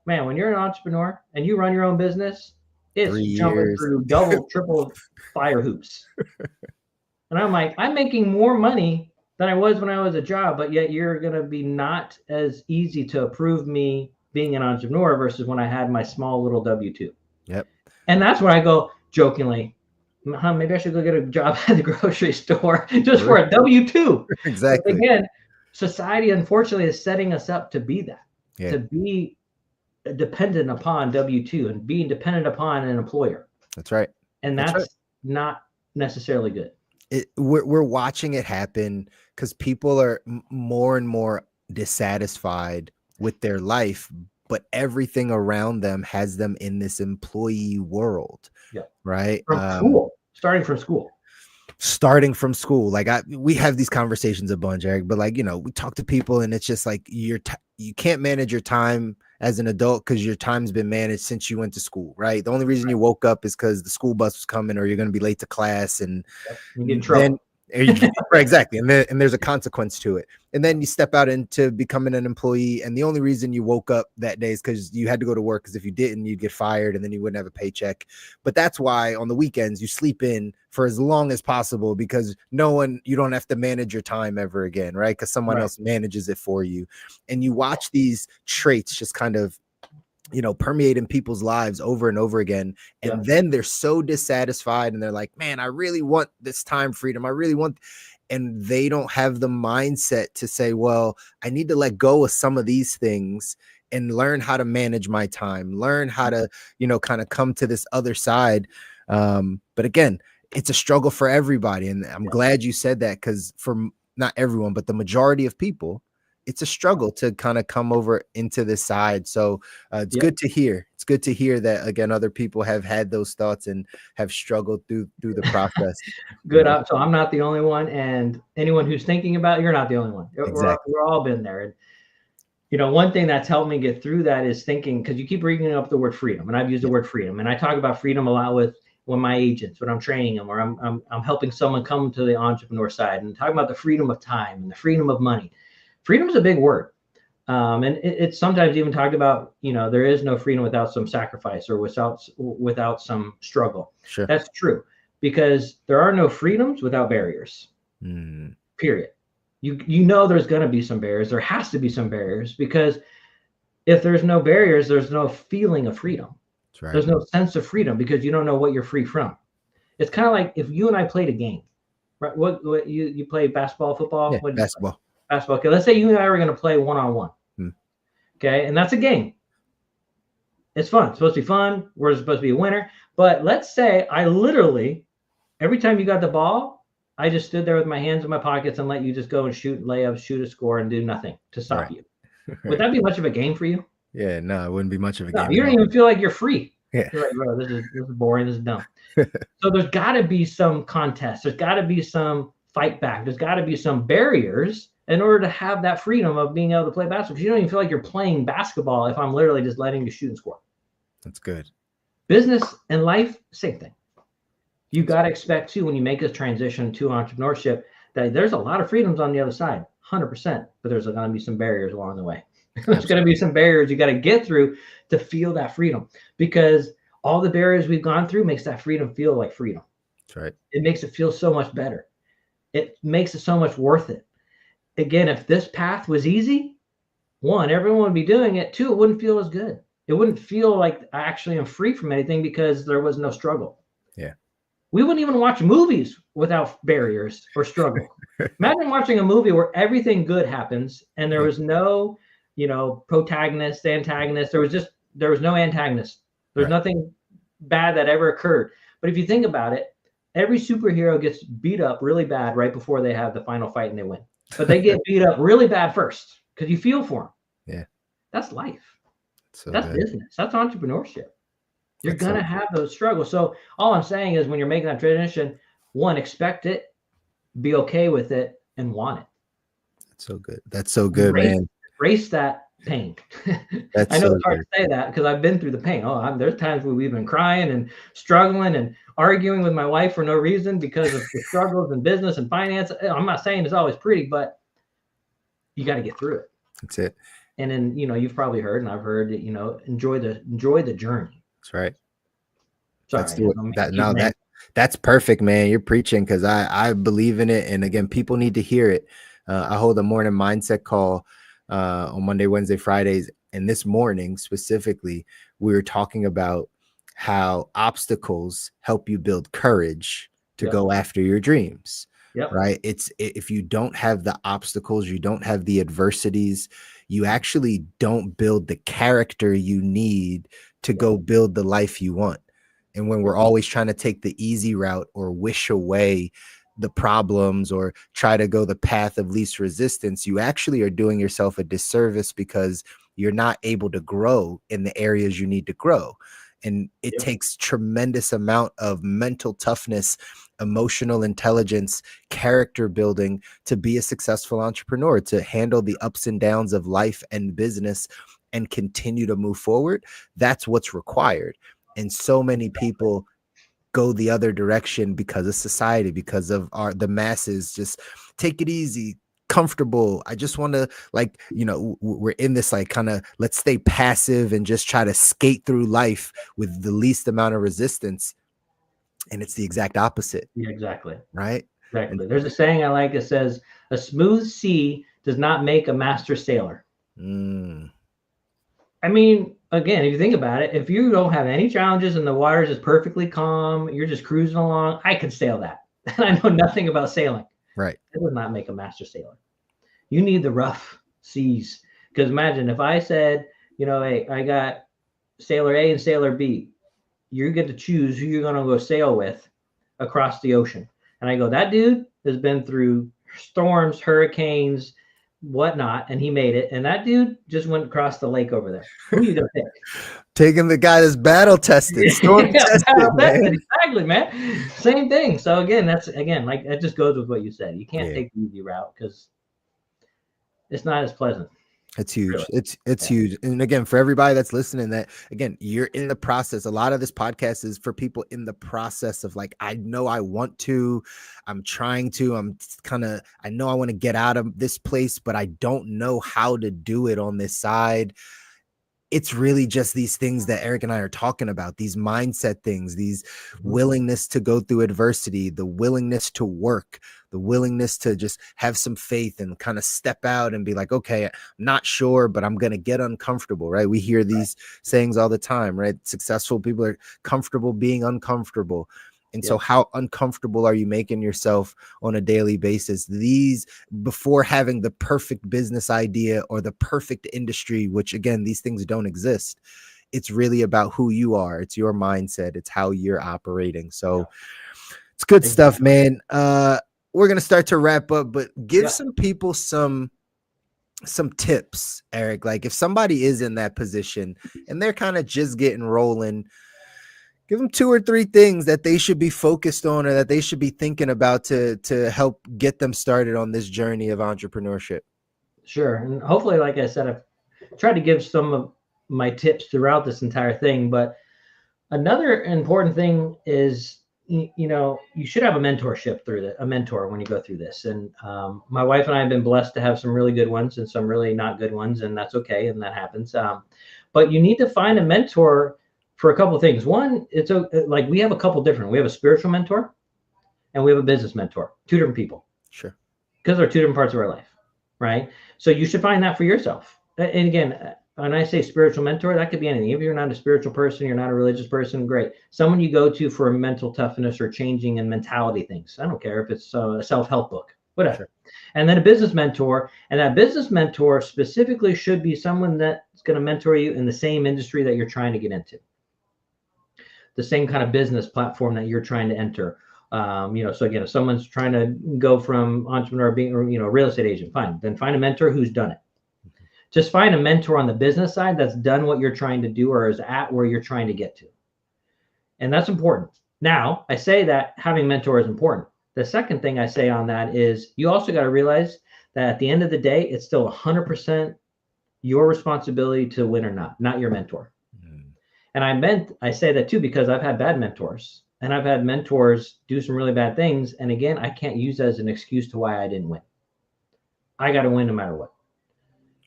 Man, when you're an entrepreneur and you run your own business, it's jumping through double, triple fire hoops. And I'm like, I'm making more money than I was when I was a job, but yet you're going to be not as easy to approve me being an entrepreneur versus when I had my small little W-2. Yep. And that's when I go jokingly, maybe I should go get a job at the grocery store just for a W-2. Exactly. But again, society, unfortunately, is setting us up to be that, to be dependent upon W-2 and being dependent upon an employer. That's right. And that's not necessarily good. We're watching it happen because people are more and more dissatisfied with their life, but everything around them has them in this employee world. Yeah. Right. Starting from school. Like we have these conversations a bunch, Eric, but we talk to people and it's just like you can't manage your time as an adult because your time's been managed since you went to school, right? The only reason you woke up is because the school bus was coming or you're going to be late to class and you get in trouble. Right, exactly. And there's a consequence to it. And then you step out into becoming an employee. And the only reason you woke up that day is because you had to go to work. Because if you didn't, you'd get fired and then you wouldn't have a paycheck. But that's why on the weekends you sleep in for as long as possible because you don't have to manage your time ever again, right? Because someone else manages it for you. And you watch these traits just kind of permeate in people's lives over and over again. And then they're so dissatisfied and they're like, man, I really want this time freedom. I really want, and they don't have the mindset to say, well, I need to let go of some of these things and learn how to manage my time, learn how to, kind of come to this other side. But again, it's a struggle for everybody. And I'm glad you said that because for not everyone, but the majority of people, it's a struggle to kind of come over into this side. So it's good to hear. It's good to hear that, again, other people have had those thoughts and have struggled through the process. Good. So I'm not the only one, and anyone who's thinking about it, you're not the only one. Exactly. We're all been there. And, you know, one thing that's helped me get through that is thinking, because you keep bringing up the word freedom, and I've used the word freedom, and I talk about freedom a lot with my agents when I'm training them, or I'm helping someone come to the entrepreneur side, and talking about the freedom of time and the freedom of money. Freedom is a big word. And it's sometimes even talked about, you know, there is no freedom without some sacrifice or without some struggle. Sure. That's true, because there are no freedoms without barriers. Period. You know, there's going to be some barriers. There has to be some barriers, because if there's no barriers, there's no feeling of freedom. That's right. There's no sense of freedom, because you don't know what you're free from. It's kind of like if you and I played a game, right? What you play basketball, football? Yeah, basketball. Basketball. Okay, let's say you and I are going to play one-on-one. Okay, and that's a game. It's fun. It's supposed to be fun. We're supposed to be a winner. But let's say I literally, every time you got the ball, I just stood there with my hands in my pockets and let you just go and shoot layups, shoot a score, and do nothing to stop you. Would that be much of a game for you? Yeah, no, it wouldn't be much of a game. You don't even feel like you're free. Yeah. You're like, bro, this is boring. This is dumb. So there's got to be some contest. There's got to be some fight back. There's got to be some barriers in order to have that freedom of being able to play basketball. Because you don't even feel like you're playing basketball if I'm literally just letting you shoot and score. That's good. Business and life, same thing. You got to expect too, when you make a transition to entrepreneurship, that there's a lot of freedoms on the other side, 100%. But there's going to be some barriers along the way. There's going to be some barriers you got to get through to feel that freedom, because all the barriers we've gone through makes that freedom feel like freedom. That's right. It makes it feel so much better. It makes it so much worth it. Again, if this path was easy, one, everyone would be doing it. Two, it wouldn't feel as good. It wouldn't feel like I actually am free from anything, because there was no struggle. Yeah. We wouldn't even watch movies without barriers or struggle. Imagine watching a movie where everything good happens and there was no, you know, protagonist, antagonist. There was no antagonist. There's nothing bad that ever occurred. But if you think about it, every superhero gets beat up really bad right before they have the final fight and they win. But they get beat up really bad first, because you feel for them. Yeah. That's life. So that's good. business. That's entrepreneurship. You're That's going to so have those struggles. So all I'm saying is, when you're making that transition, one, expect it, be okay with it, and want it. That's so good. That's so good, man. Embrace that pain. That's I know so it's hard to say that, because I've been through the pain. There's times where we've been crying and struggling and arguing with my wife for no reason because of the struggles in business and finance. I'm not saying it's always pretty, but you got to get through it. That's it. And then, you know, you've probably heard, and I've heard that, you know, enjoy the journey. That's right. Sorry, that's perfect, man. You're preaching, because I believe in it. And again, people need to hear it. I hold a morning mindset call on Monday, Wednesday, Fridays. And this morning specifically, we were talking about how obstacles help you build courage to go after your dreams. Right. If you don't have the obstacles, you don't have the adversities, you actually don't build the character you need to go build the life you want. And when we're always trying to take the easy route or wish away the problems or try to go the path of least resistance, you actually are doing yourself a disservice, because you're not able to grow in the areas you need to grow. And it takes tremendous amount of mental toughness, emotional intelligence, character building to be a successful entrepreneur, to handle the ups and downs of life and business and continue to move forward. That's what's required. And so many people go the other direction because of society, because of the masses. Just take it easy, comfortable. I just want to, like, you know, we're in this like kind of, let's stay passive and just try to skate through life with the least amount of resistance. And it's the exact opposite. Yeah, exactly. Right. Exactly. There's a saying I like. It says, "A smooth sea does not make a master sailor." I mean, again, if you think about it, if you don't have any challenges and the water is just perfectly calm, you're just cruising along, I can sail that. And I know nothing about sailing. Right. It does not make a master sailor. You need the rough seas. Because imagine if I said, you know, hey, I got sailor A and sailor B. You get to choose who you're going to go sail with across the ocean. And I go, that dude has been through storms, hurricanes, whatnot, and he made it. And that dude just went across the lake over there. Who are you gonna pick? Taking the guy that's battle tested, storm tested, man. Exactly, man. Same thing. So again, like that just goes with what you said. You can't take the easy route because it's not as pleasant. It's huge. Really. It's huge. And again, for everybody that's listening, that again, you're in the process. A lot of this podcast is for people in the process of like, I know I want to, I'm trying to, I know I want to get out of this place, but I don't know how to do it on this side. It's really just these things that Eric and I are talking about, these mindset things, these willingness to go through adversity, the willingness to work, the willingness to just have some faith and kind of step out and be like, okay, I'm not sure, but I'm going to get uncomfortable, right? We hear these sayings all the time, right? Successful people are comfortable being uncomfortable. And so how uncomfortable are you making yourself on a daily basis? These, before having the perfect business idea or the perfect industry, which again, these things don't exist. It's really about who you are. It's your mindset. It's how you're operating. So it's good stuff, man. We're going to start to wrap up, but give some people some tips, Eric. Like if somebody is in that position and they're kind of just getting rolling, give them 2 or 3 things that they should be focused on or that they should be thinking about to help get them started on this journey of entrepreneurship. Sure. And hopefully, like I said, I've tried to give some of my tips throughout this entire thing. But another important thing is, you should have a mentorship a mentor when you go through this. And my wife and I have been blessed to have some really good ones and some really not good ones. And that's okay. And that happens. But you need to find a mentor for a couple of things. One, it's like we have a couple different. We have a spiritual mentor and we have a business mentor. 2 different people. Sure. Because they're 2 different parts of our life, right? So you should find that for yourself. And again, when I say spiritual mentor, that could be anything. If you're not a spiritual person, you're not a religious person, great. Someone you go to for mental toughness or changing and mentality things. I don't care if it's a self-help book, whatever. Sure. And then a business mentor. And that business mentor specifically should be someone that's going to mentor you in the same industry that you're trying to get into. The same kind of business platform that you're trying to enter. So again, if someone's trying to go from entrepreneur being, or, real estate agent, fine. Then find a mentor who's done it. Just find a mentor on the business side that's done what you're trying to do or is at where you're trying to get to. And that's important. Now, I say that having a mentor is important. The second thing I say on that is you also got to realize that at the end of the day, it's still 100% your responsibility to win or not your mentor. And I say that too, because I've had bad mentors and I've had mentors do some really bad things. And again, I can't use that as an excuse to why I didn't win. I got to win no matter what.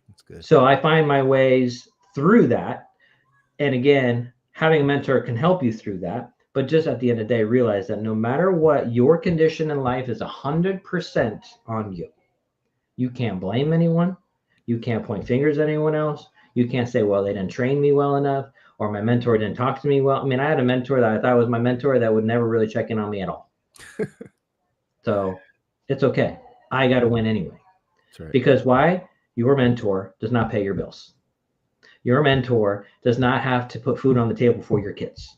That's good. So I find my ways through that. And again, having a mentor can help you through that. But just at the end of the day, realize that no matter what, your condition in life is 100% on you. You can't blame anyone. You can't point fingers at anyone else. You can't say, well, they didn't train me well enough. Or my mentor didn't talk to me well. I mean, I had a mentor that I thought was my mentor that would never really check in on me at all. So it's okay. I got to win anyway. That's right. Because why? Your mentor does not pay your bills. Your mentor does not have to put food on the table for your kids.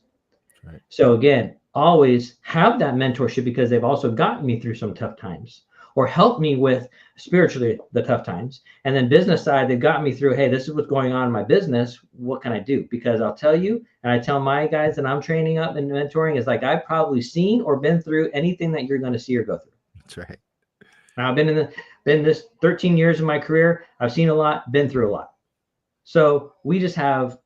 That's right. So again, always have that mentorship because they've also gotten me through some tough times or helped me with spiritually the tough times. And then business side, they've got me through, hey, this is what's going on in my business. What can I do? Because I'll tell you, and I tell my guys that I'm training up and mentoring is like, I've probably seen or been through anything that you're going to see or go through. That's right. Now I've been this 13 years of my career. I've seen a lot, been through a lot. So we just have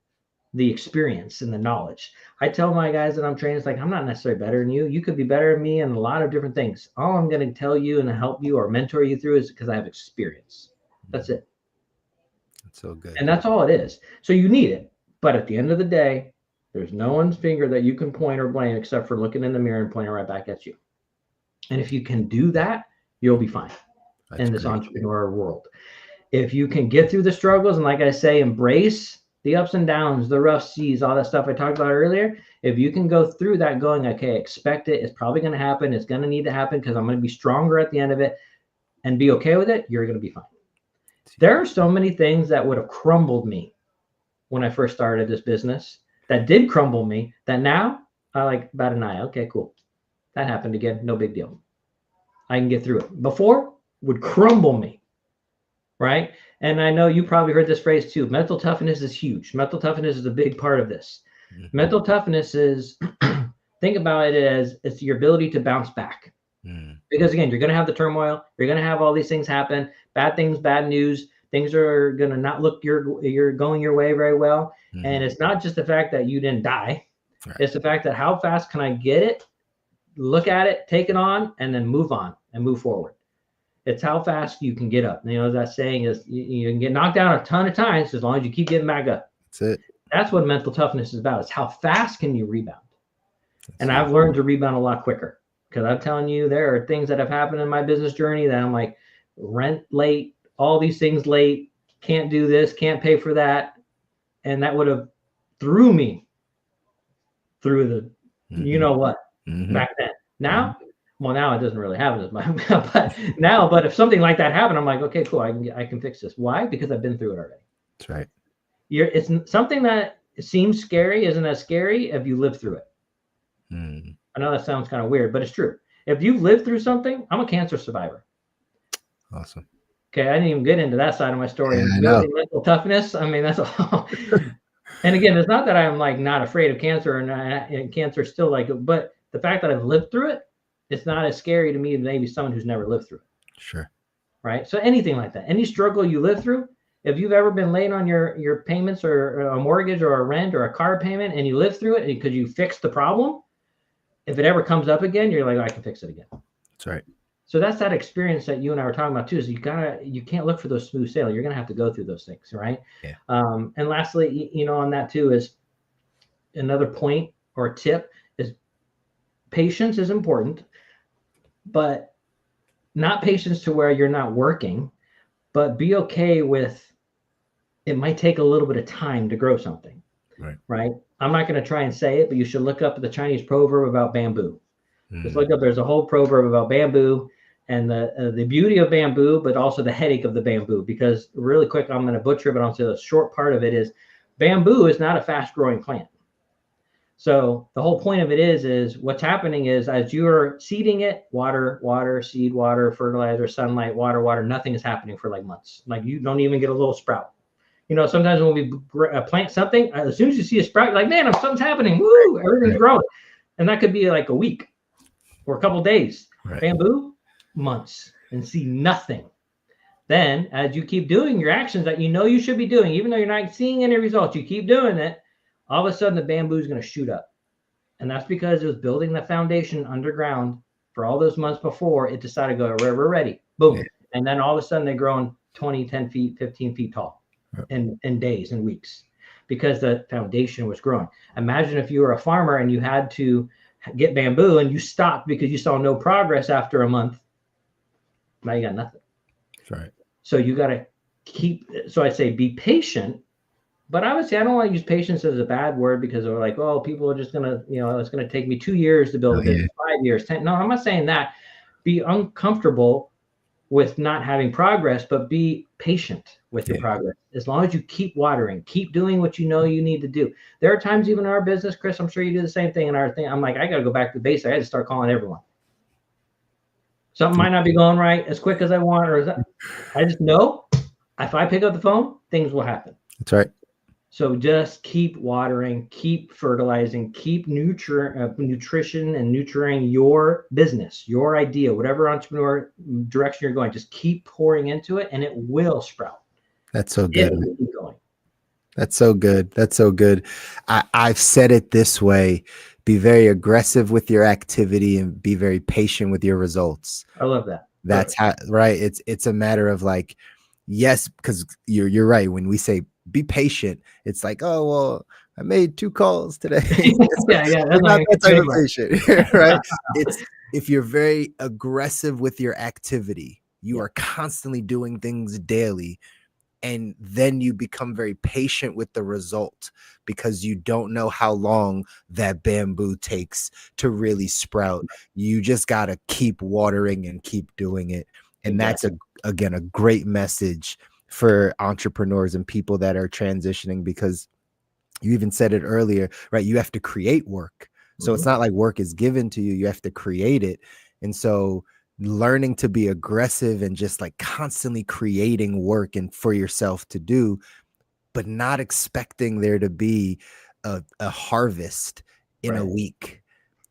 the experience and the knowledge. I tell my guys that I'm training, it's like, I'm not necessarily better than you. You could be better than me in a lot of different things. All I'm going to tell you and help you or mentor you through is because I have experience. That's it. That's so good. And that's all it is. So you need it. But at the end of the day, there's no one's finger that you can point or blame except for looking in the mirror and pointing right back at you. And if you can do that, you'll be fine in this entrepreneur world. If you can get through the struggles and, like I say, embrace the ups and downs, the rough seas, all that stuff I talked about earlier, if you can go through that going, okay, expect it, it's probably going to happen, it's going to need to happen because I'm going to be stronger at the end of it, and be okay with it, you're going to be fine. There are so many things that would have crumbled me when I first started this business that did crumble me that now I like bat an eye. Okay, cool. That happened again. No big deal. I can get through it. Before would crumble me. right? And I know you probably heard this phrase too. Mental toughness is huge. Mental toughness is a big part of this. Mm-hmm. Mental toughness is, think about it as it's your ability to bounce back. Mm. Because again, you're going to have the turmoil. You're going to have all these things happen, bad things, bad news. Things are going to not look you're going your way very well. Mm-hmm. And it's not just the fact that you didn't die. Right. It's the fact that how fast can I get it, look at it, take it on, and then move on and move forward. It's how fast you can get up. You know, that saying is you can get knocked down a ton of times as long as you keep getting back up. That's it. That's what mental toughness is about. It's how fast can you rebound. That's I've learned to rebound a lot quicker, because I'm telling you, there are things that have happened in my business journey that I'm like, rent late, all these things late, can't do this, can't pay for that. And that would have threw me through the, you know what, back then. Now, well, now it doesn't really happen as much, but if something like that happened, I'm like, okay, cool, I can fix this. Why? Because I've been through it already. That's right. It's something that seems scary isn't as scary if you live through it. I know that sounds kind of weird, but it's true. If you've lived through something, I'm a cancer survivor. Awesome. Okay, I didn't even get into that side of my story. Yeah, I know. Mental toughness. I mean, that's all. And again, it's not that I'm like not afraid of cancer, and cancer still like, but the fact that I've lived through it, it's not as scary to me as maybe someone who's never lived through it. Sure. Right. So anything like that, any struggle you live through, if you've ever been late on your payments or a mortgage or a rent or a car payment, and you live through it because you fixed the problem, if it ever comes up again, you're like, oh, I can fix it again. That's right. So that's that experience that you and I were talking about too, is you can't look for those smooth sailing. You're going to have to go through those things. Right. Yeah. And lastly, on that too, is another point or tip is patience is important, but not patience to where you're not working, but be okay with, it might take a little bit of time to grow something. Right. I'm not going to try and say it, but you should look up the Chinese proverb about bamboo. Just look up, there's a whole proverb about bamboo and the beauty of bamboo, but also the headache of the bamboo. Because really quick, I'm going to butcher it, but I'll say the short part of it is bamboo is not a fast growing plant. So the whole point of it is what's happening is as you're seeding it, water, seed, water, fertilizer, sunlight, water, nothing is happening for like months. Like you don't even get a little sprout. Sometimes when we plant something, as soon as you see a sprout, you're like, man, something's happening. Woo, everything's growing. And that could be like a week or a couple of days. Right. Bamboo, months, and see nothing. Then as you keep doing your actions that you should be doing, even though you're not seeing any results, you keep doing it, all of a sudden the bamboo is going to shoot up. And that's because it was building the foundation underground for all those months before it decided to go, we're ready. Boom. Yeah. And then all of a sudden they're growing 20, 10 feet, 15 feet tall in days and weeks because the foundation was growing. Imagine if you were a farmer and you had to get bamboo and you stopped because you saw no progress after a month. Now you got nothing. That's right. So you got to so I say be patient, but I would say I don't want to use patience as a bad word because they're like, oh, people are just going to, it's going to take me 2 years to build a business, 5 years, 10. No, I'm not saying that. Be uncomfortable with not having progress, but be patient with your progress. As long as you keep watering, keep doing what you need to do. There are times even in our business, Chris, I'm sure you do the same thing in our thing. I'm like, I got to go back to the basics. I had to start calling everyone. Something might not be going right as quick as I want, I just know if I pick up the phone, things will happen. That's right. So just keep watering, keep fertilizing, keep nutrition and nurturing your business, your idea, whatever entrepreneur direction you're going. Just keep pouring into it, and it will sprout. That's so good. Keep going. That's so good. That's so good. I've said it this way: be very aggressive with your activity and be very patient with your results. I love that. That's how. Right. It's a matter of like, yes, because you're right. When we say be patient, it's like, oh, well, I made 2 calls today. Yeah. That's not that type of patient, right? It's if you're very aggressive with your activity, you are constantly doing things daily, and then you become very patient with the result because you don't know how long that bamboo takes to really sprout. You just got to keep watering and keep doing it. And that's, again, a great message for entrepreneurs and people that are transitioning, because you even said it earlier, right? You have to create work. So it's not like work is given to you. You have to create it. And so learning to be aggressive and just like constantly creating work and for yourself to do, but not expecting there to be a harvest in a week,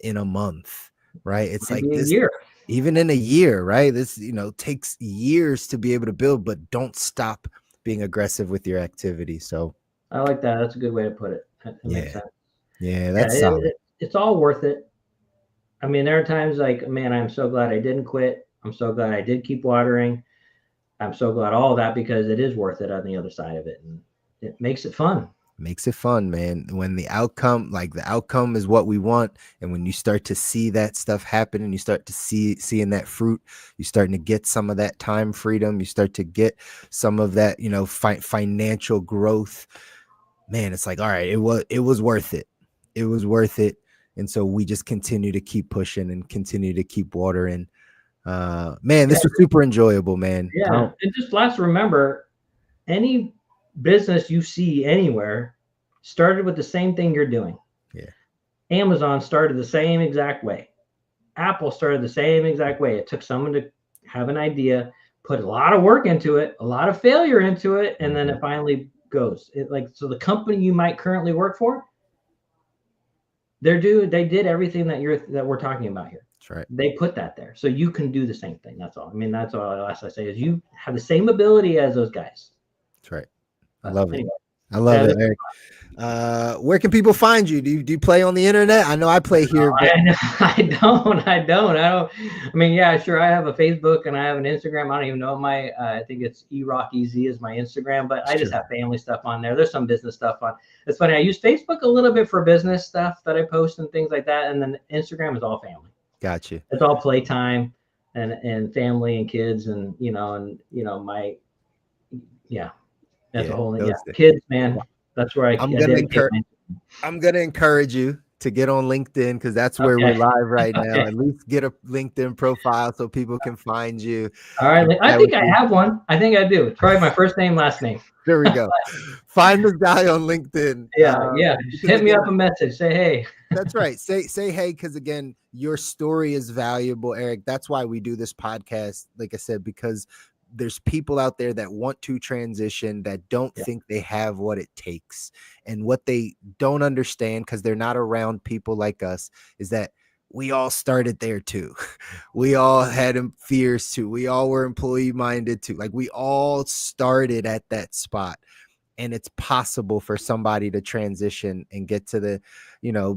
in a month, right? It's like Maybe a this year. Even in a year, right? This, takes years to be able to build, but don't stop being aggressive with your activity. So I like that. That's a good way to put it. That makes sense. Yeah, that's solid. It's all worth it. I mean, there are times like, man, I'm so glad I didn't quit. I'm so glad I did keep watering. I'm so glad all of that, because it is worth it on the other side of it. And it makes it fun. Makes it fun, man. When the outcome is what we want, and when you start to see that stuff happen, and you start to seeing that fruit, you're starting to get some of that time freedom, you start to get some of that, financial growth. Man, it's like, all right, it was worth it. It was worth it. And so we just continue to keep pushing and continue to keep watering. Man, this was super enjoyable, man. Yeah. And just let's remember, any business you see anywhere started with the same thing you're doing. Yeah. Amazon started the same exact way. Apple started the same exact way. It took someone to have an idea, put a lot of work into it, a lot of failure into it, and then it finally goes. So the company you might currently work for, they did everything that we're talking about here. That's right. They put that there. So you can do the same thing. That's all. I mean, that's all else I say is you have the same ability as those guys. That's right. I love anyway. it. I love it, Eric. Where can people find you? Do you play on the internet? I know I play here. But... I don't. I mean, yeah, sure. I have a Facebook and I have an Instagram. I don't even know my, I think it's eRockEZ is my Instagram, but I just have family stuff on there. There's some business stuff on. It's funny. I use Facebook a little bit for business stuff that I post and things like that. And then Instagram is all family. Gotcha. It's all playtime and family and kids and, my, yeah. That's a whole kids, man. That's where I'm gonna encourage you to get on LinkedIn, because that's where we're live right now. At least get a LinkedIn profile so people can find you. All right. I think I have one. I think I do. It's probably my first name, last name. There we go. Find this guy on LinkedIn. Yeah. Just hit me up a message. Say hey. That's right. Say hey, because again, your story is valuable, Eric. That's why we do this podcast. Like I said, because there's people out there that want to transition that don't think they have what it takes. And what they don't understand, because they're not around people like us, is that we all started there too. We all had fears too. We all were employee minded too. Like we all started at that spot. And it's possible for somebody to transition and get to the,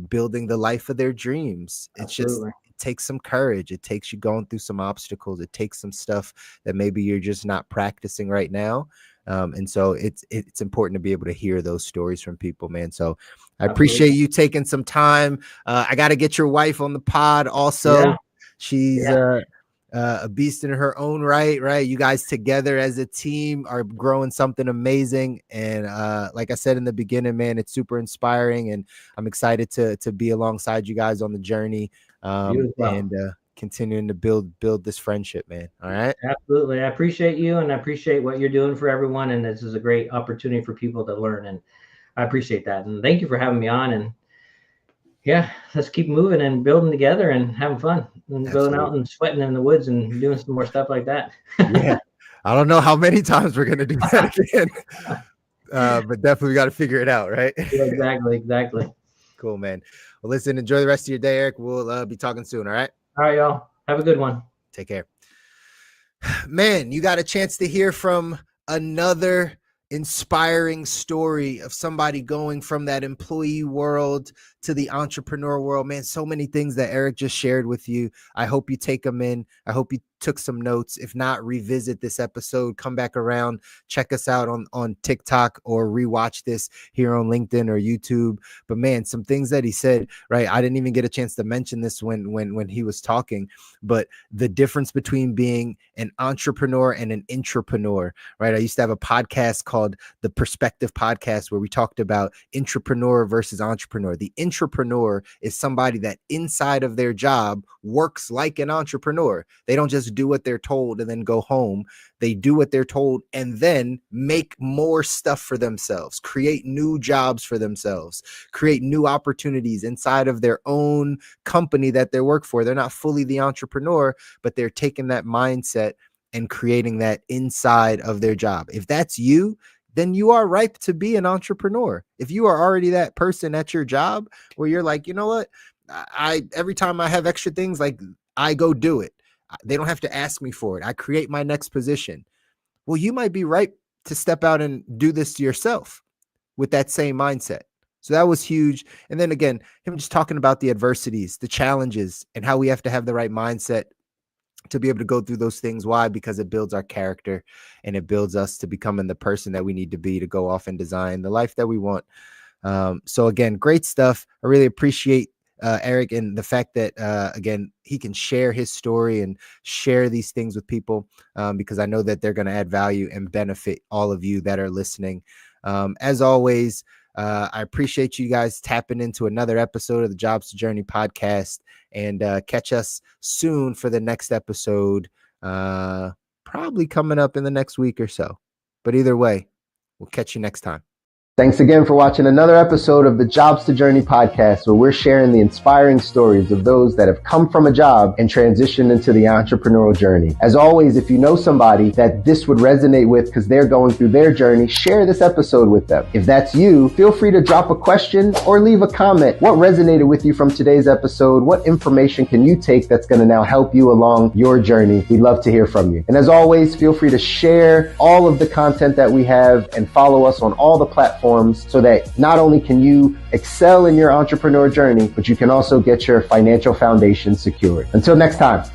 building the life of their dreams. It's Absolutely. Just, it takes some courage. It takes you going through some obstacles. It takes some stuff that maybe you're just not practicing right now. And so it's important to be able to hear those stories from people, man. So I appreciate you taking some time. I got to get your wife on the pod also. Yeah. She's a beast in her own right? You guys together as a team are growing something amazing. And like I said in the beginning, man, it's super inspiring, and I'm excited to be alongside you guys on the journey and continuing to build this friendship, man. All right. Absolutely. I appreciate you, and I appreciate what you're doing for everyone. And this is a great opportunity for people to learn. And I appreciate that. And thank you for having me on. And yeah, let's keep moving and building together and having fun and going out and sweating in the woods and doing some more stuff like that. Yeah. I don't know how many times we're going to do that again, but definitely we got to figure it out. Right. Yeah, exactly. Cool, man. Well, listen, enjoy the rest of your day, Eric. We'll be talking soon. All right. All right, y'all. Have a good one. Take care. Man, you got a chance to hear from another inspiring story of somebody going from that employee world to the entrepreneur world, man. So many things that Eric just shared with you. I hope you take them in. I hope you took some notes. If not, revisit this episode, come back around, check us out on TikTok, or rewatch this here on LinkedIn or YouTube. But man, some things that he said, right? I didn't even get a chance to mention this when he was talking, but the difference between being an entrepreneur and an intrapreneur, right? I used to have a podcast called the Perspective Podcast where we talked about intrapreneur versus entrepreneur. The intrapreneur is somebody that inside of their job works like an entrepreneur. They don't just just do what they're told and then go home. They do what they're told and then make more stuff for themselves, create new jobs for themselves, create new opportunities inside of their own company that they work for. They're not fully the entrepreneur, but they're taking that mindset and creating that inside of their job. If that's you, then you are ripe to be an entrepreneur. If you are already that person at your job where you're like, you know what, every time I have extra things, like I go do it. They don't have to ask me for it. I create my next position. Well, you might be ripe to step out and do this to yourself with that same mindset. So that was huge. And then again, him just talking about the adversities, the challenges, and how we have to have the right mindset to be able to go through those things. Why? Because it builds our character and it builds us to becoming the person that we need to be to go off and design the life that we want. So again, great stuff. I really appreciate Eric and the fact that, again, he can share his story and share these things with people because I know that they're going to add value and benefit all of you that are listening. As always, I appreciate you guys tapping into another episode of the Jobs to Journey podcast, and catch us soon for the next episode, probably coming up in the next week or so. But either way, we'll catch you next time. Thanks again for watching another episode of the Jobs to Journey podcast, where we're sharing the inspiring stories of those that have come from a job and transitioned into the entrepreneurial journey. As always, if you know somebody that this would resonate with because they're going through their journey, share this episode with them. If that's you, feel free to drop a question or leave a comment. What resonated with you from today's episode? What information can you take that's going to now help you along your journey? We'd love to hear from you. And as always, feel free to share all of the content that we have and follow us on all the platforms, so that not only can you excel in your entrepreneur journey, but you can also get your financial foundation secured. Until next time.